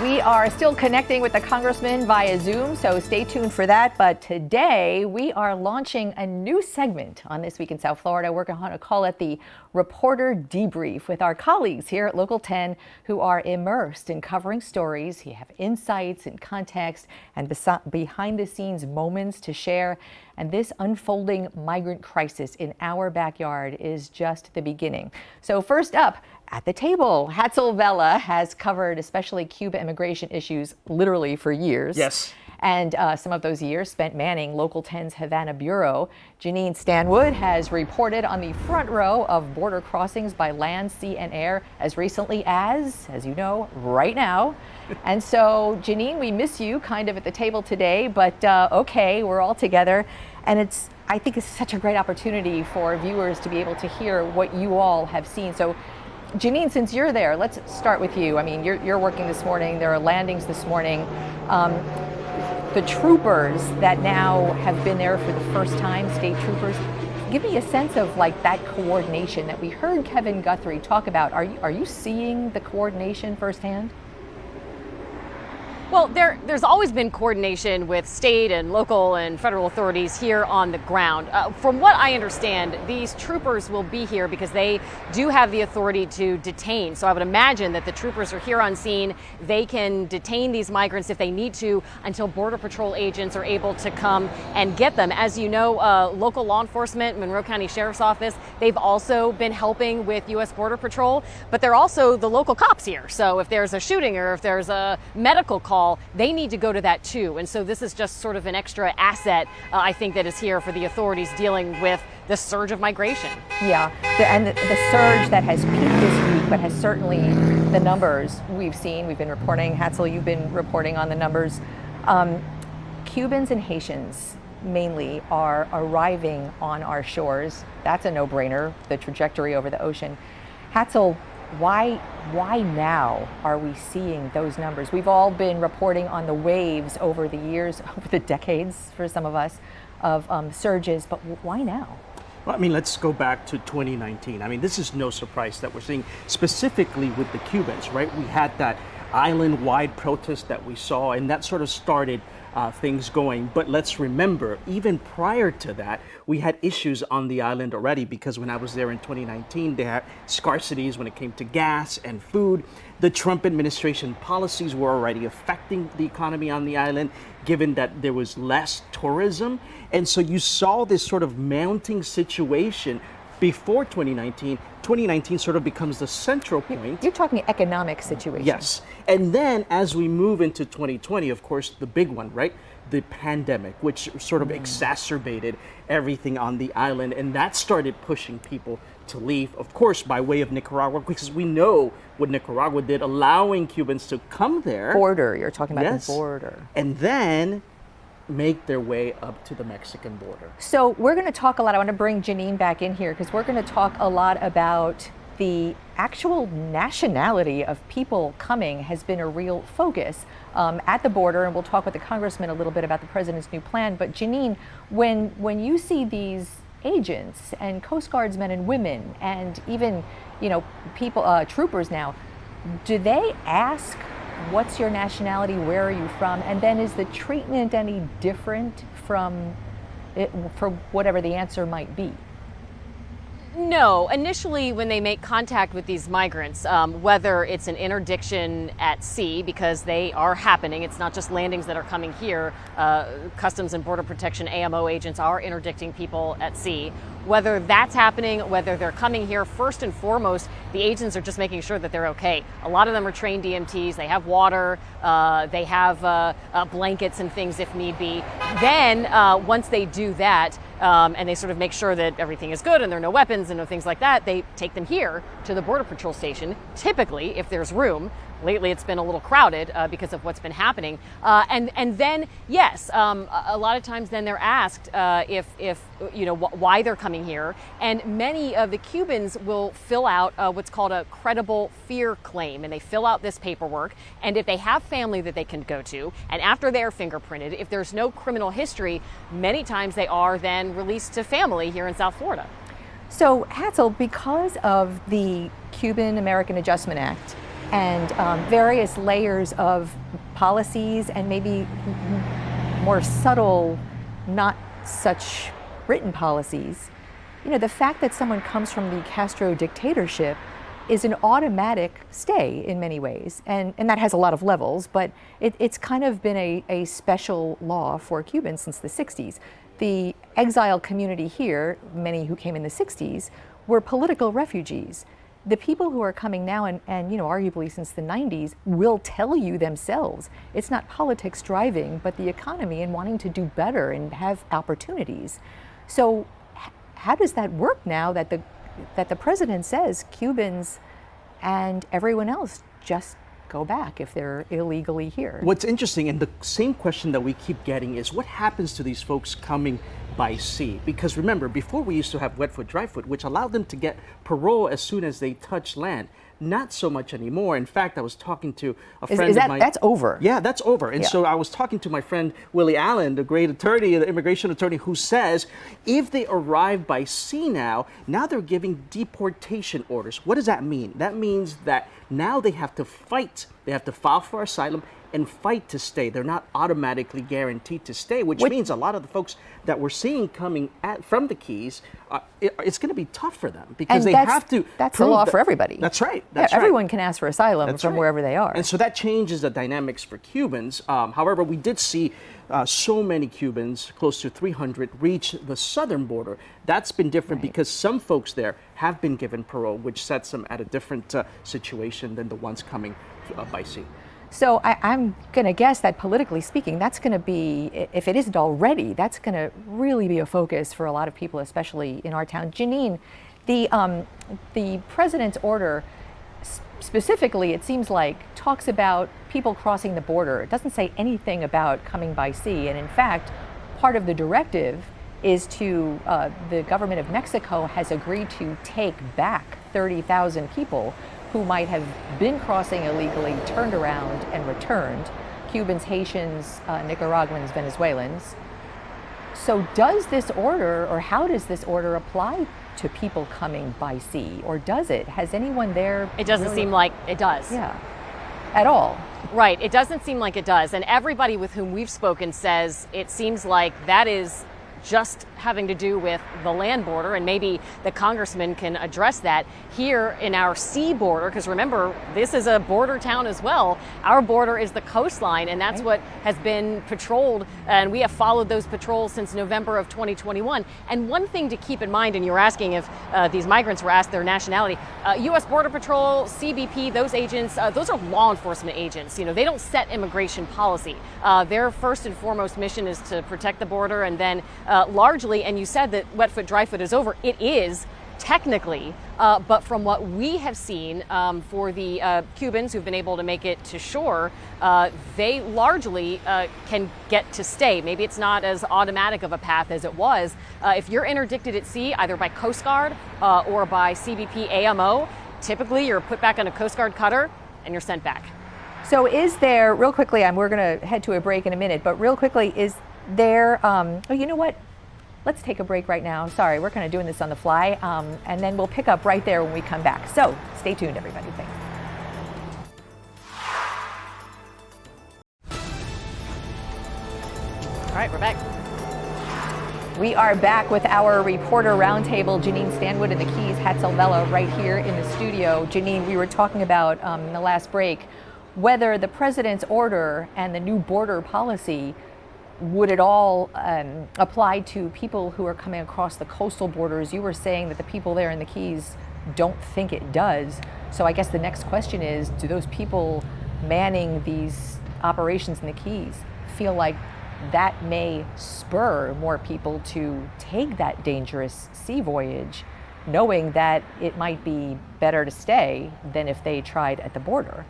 We are still connecting with the congressman via Zoom, so stay tuned for that. But today we are launching a new segment on This Week in South Florida. We're going to call it the Reporter Debrief with our colleagues here at Local 10 who are immersed in covering stories. You have insights and context and behind the scenes moments to share. And this unfolding migrant crisis in our backyard is just the beginning. So first up, at the table, Hatzel Vela has covered especially Cuba immigration issues literally for years. Yes. And some of those years spent manning Local 10's Havana Bureau. Janine Stanwood has reported on the front row of border crossings by land, sea, and air as recently as you know, right now. And so, Janine, we miss you kind of at the table today, but okay, we're all together. And I think it's such a great opportunity for viewers to be able to hear what you all have seen. So, Janine, since you're there, let's start with you. I mean, you're working this morning. There are landings this morning. The troopers that now have been there for the first time, state troopers, give me a sense of like that coordination that we heard Kevin Guthrie talk about. Are you seeing the coordination firsthand? Well, there's always been coordination with state and local and federal authorities here on the ground. From what I understand, these troopers will be here because they do have the authority to detain. So I would imagine that the troopers are here on scene. They can detain these migrants if they need to until Border Patrol agents are able to come and get them. As you know, local law enforcement, Monroe County Sheriff's Office, they've also been helping with U.S. Border Patrol, but they're also the local cops here. So if there's a shooting or if there's a medical call, they need to go to that too. And so this is just sort of an extra asset, I think, that is here for the authorities dealing with the surge of migration. Yeah, and the surge that has peaked this week, but has certainly the numbers we've seen. We've been reporting, Hatzel, you've been reporting on the numbers. Cubans and Haitians mainly are arriving on our shores. That's a no-brainer, the trajectory over the ocean. Hatzel, why now are we seeing those numbers? We've all been reporting on the waves over the years, over the decades for some of us, of surges, but why now? Well, I mean, let's go back to 2019. I mean, this is no surprise that we're seeing specifically with the Cubans, right? We had that island-wide protest that we saw, and that sort of started things going. But let's remember, even prior to that, we had issues on the island already, because when I was there in 2019, they had scarcities when it came to gas and food. The Trump administration policies were already affecting the economy on the island, given that there was less tourism. And so you saw this sort of mounting situation before 2019. 2019 sort of becomes the central point. You're talking economic situation. Yes. And then as we move into 2020, of course, the big one, right? The pandemic, which sort of exacerbated everything on the island. And that started pushing people to leave, of course, by way of Nicaragua, because we know what Nicaragua did, allowing Cubans to come there. Border, you're talking about Yes. the border. And then make their way up to the Mexican border. So we're going to talk a lot. I want to bring Janine back in here because we're going to talk a lot about the actual nationality of people coming has been a real focus at the border, and we'll talk with the congressman a little bit about the president's new plan. But Janine, when you see these agents and Coast Guardsmen and women and even, you know, people, troopers now, do they ask, what's your nationality, where are you from? And then is the treatment any different from for whatever the answer might be? No. Initially, when they make contact with these migrants, whether it's an interdiction at sea, because they are happening, it's not just landings that are coming here. Customs and Border Protection AMO agents are interdicting people at sea. Whether that's happening, whether they're coming here, first and foremost, the agents are just making sure that they're okay. A lot of them are trained EMTs. They have water, they have blankets and things if need be. Then once they do that, and they sort of make sure that everything is good and there are no weapons and no things like that, they take them here to the Border Patrol station, typically, if there's room. Lately, it's been a little crowded because of what's been happening. And then, yes, a lot of times then they're asked if you know, why they're coming here. And many of the Cubans will fill out what's called a credible fear claim. And they fill out this paperwork. And if they have family that they can go to, and after they are fingerprinted, if there's no criminal history, many times they are then released to family here in South Florida. So, Hatzel, because of the Cuban American Adjustment Act, and various layers of policies and maybe more subtle, not such written policies. You know, the fact that someone comes from the Castro dictatorship is an automatic stay in many ways, and that has a lot of levels, but it's kind of been a special law for Cubans since the 60s. The exile community here, many who came in the 60s, were political refugees. The people who are coming now and you know, arguably since the 90s, will tell you themselves it's not politics driving, but the economy and wanting to do better and have opportunities. So how does that work now that the president says Cubans and everyone else just go back if they're illegally here? What's interesting, and the same question that we keep getting, is what happens to these folks coming by sea? Because remember, before we used to have wet foot, dry foot, which allowed them to get parole as soon as they touch land. Not so much anymore. In fact, I was talking to a friend of mine. That's over? Yeah, that's over. And so I was talking to my friend Willie Allen, the great attorney, the immigration attorney, who says if they arrive by sea now they're giving deportation orders. What does that mean? That means that now they have to fight. They have to file for asylum and fight to stay. They're not automatically guaranteed to stay, which means a lot of the folks that we're seeing coming from the Keys, it's going to be tough for them because they have to. That's the law for everybody. That's right. Everyone can ask for asylum from wherever they are. And so that changes the dynamics for Cubans. However, we did see so many Cubans, close to 300, reach the southern border. That's been different because some folks there have been given parole, which sets them at a different situation than the ones coming by sea. So I'm going to guess that politically speaking, that's going to be, if it isn't already, that's going to really be a focus for a lot of people, especially in our town. Janine, the president's order specifically, it seems like, talks about people crossing the border. It doesn't say anything about coming by sea. And in fact, part of the directive is to, the government of Mexico has agreed to take back 30,000 people who might have been crossing illegally, turned around and returned, Cubans, Haitians, Nicaraguans, Venezuelans. So does this order, or how does this order apply to people coming by sea, or does it? Has anyone there? It doesn't seem like it does. Yeah, at all. Right, it doesn't seem like it does. And everybody with whom we've spoken says it seems like that is just having to do with the land border, and maybe the congressman can address that. Here in our sea border, because remember, this is a border town as well, our border is the coastline, and that's what has been patrolled, and we have followed those patrols since November of 2021. And one thing to keep in mind, and you're asking if these migrants were asked their nationality, U.S. Border Patrol, CBP, those agents, those are law enforcement agents. You know, they don't set immigration policy. Their first and foremost mission is to protect the border, and then largely, and you said that wet foot, dry foot is over. It is technically, but from what we have seen for the Cubans who've been able to make it to shore, they largely can get to stay. Maybe it's not as automatic of a path as it was. If you're interdicted at sea, either by Coast Guard or by CBP AMO, typically you're put back on a Coast Guard cutter and you're sent back. So is there, real quickly, we're going to head to a break in a minute, but real quickly, is there, oh, you know what? Let's take a break right now. Sorry, we're kind of doing this on the fly, and then we'll pick up right there when we come back. So stay tuned, everybody. Thanks. All right, we're back. We are back with our reporter roundtable, Janine Stanwood and the Keys, Hatzel, Vela, right here in the studio. Janine, we were talking about in the last break whether the president's order and the new border policy would it all apply to people who are coming across the coastal borders. You were saying that the people there in the Keys don't think it does. So I guess the next question is, do those people manning these operations in the Keys feel like that may spur more people to take that dangerous sea voyage, knowing that it might be better to stay than if they tried at the border?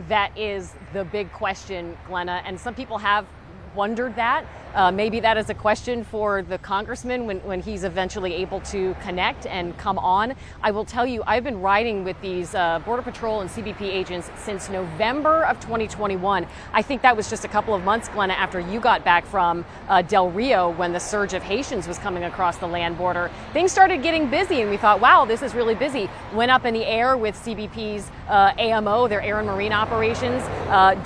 That is the big question, Glenna, and some people have wondered that. Maybe that is a question for the congressman when he's eventually able to connect and come on. I will tell you, I've been riding with these Border Patrol and CBP agents since November of 2021. I think that was just a couple of months, Glenna, after you got back from Del Rio when the surge of Haitians was coming across the land border. Things started getting busy and we thought, wow, this is really busy. Went up in the air with CBP's AMO, their air and marine operations,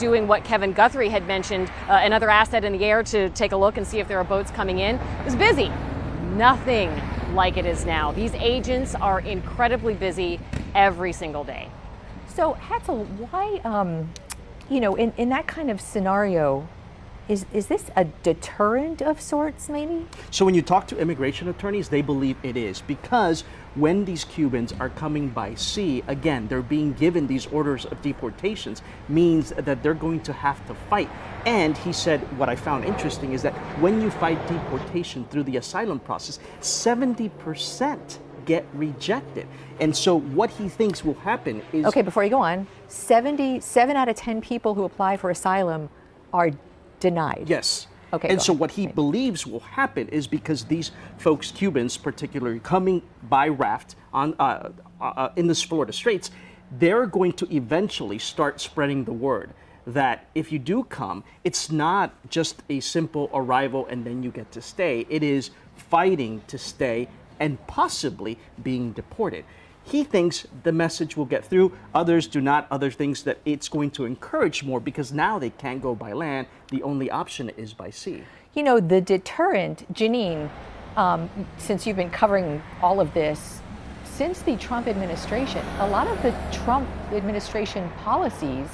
doing what Kevin Guthrie had mentioned, another asset in the air to take a look and see if there are boats coming in. It was busy. Nothing like it is now. These agents are incredibly busy every single day. So Hatzel, why, in that kind of scenario, is this a deterrent of sorts, maybe? So when you talk to immigration attorneys, they believe it is, because when these Cubans are coming by sea, again, they're being given these orders of deportations, means that they're going to have to fight. And he said, what I found interesting is that when you fight deportation through the asylum process, 70% get rejected. And so what he thinks will happen is... Okay, before you go on, 7 out of 10 people who apply for asylum are denied. Yes. Okay. And so what he believes will happen is because these folks, Cubans particularly, coming by raft on in the Florida Straits, they're going to eventually start spreading the word that if you do come, it's not just a simple arrival and then you get to stay. It is fighting to stay and possibly being deported. He thinks the message will get through. Others do not. Others thinks that it's going to encourage more because now they can't go by land. The only option is by sea. You know, the deterrent, Janine, since you've been covering all of this, since the Trump administration, a lot of the Trump administration policies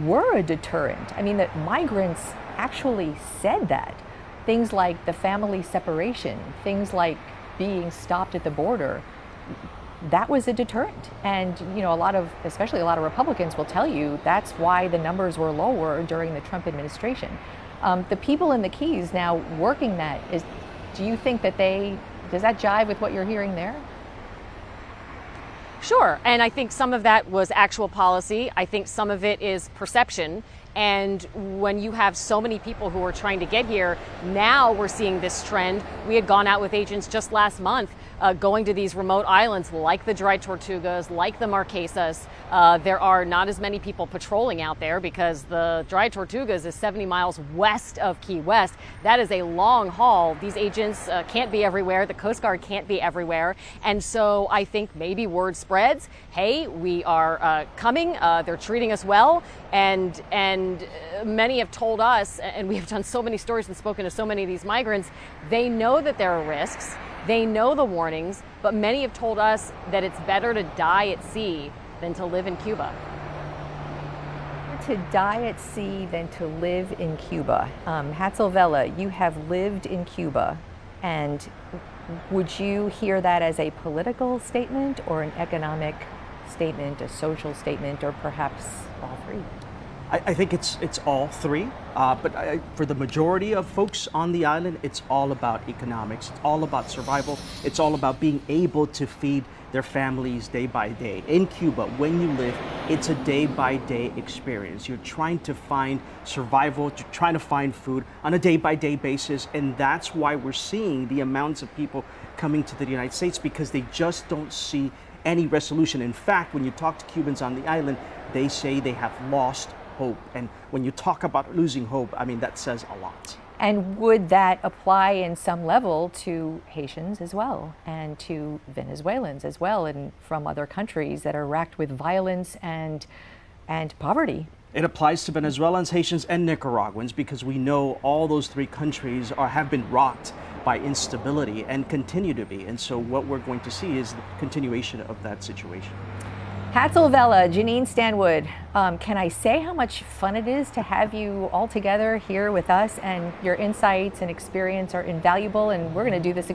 were a deterrent. I mean, that migrants actually said that. Things like the family separation, things like being stopped at the border, that was a deterrent. And, especially a lot of Republicans will tell you that's why the numbers were lower during the Trump administration. The people in the Keys now working that, do you think that does that jive with what you're hearing there? Sure, and I think some of that was actual policy. I think some of it is perception. And when you have so many people who are trying to get here, now we're seeing this trend. We had gone out with agents just last month going to these remote islands like the Dry Tortugas, like the Marquesas. There are not as many people patrolling out there because the Dry Tortugas is 70 miles west of Key West. That is a long haul. These agents can't be everywhere. The Coast Guard can't be everywhere. And so I think maybe word spreads. Hey, we are coming. They're treating us well. And many have told us, and we have done so many stories and spoken to so many of these migrants, they know that there are risks. They know the warnings, but many have told us that it's better to die at sea than to live in Cuba. To die at sea than to live in Cuba. Hatzel, Vela, you have lived in Cuba, and would you hear that as a political statement or an economic statement, a social statement, or perhaps all three? I think it's all three, but for the majority of folks on the island, it's all about economics. It's all about survival. It's all about being able to feed their families day by day. In Cuba, when you live, it's a day-by-day experience. You're trying to find survival, you're trying to find food on a day-by-day basis, and that's why we're seeing the amounts of people coming to the United States, because they just don't see any resolution. In fact, when you talk to Cubans on the island, they say they have lost hope. And when you talk about losing hope, I mean, that says a lot. And would that apply in some level to Haitians as well, and to Venezuelans as well, and from other countries that are racked with violence and poverty? It applies to Venezuelans, Haitians, and Nicaraguans, because we know all those three countries have been rocked by instability and continue to be. And so what we're going to see is the continuation of that situation. Hatzel, Vela, Janine, Stanwood, can I say how much fun it is to have you all together here with us, and your insights and experience are invaluable, and we're going to do this again.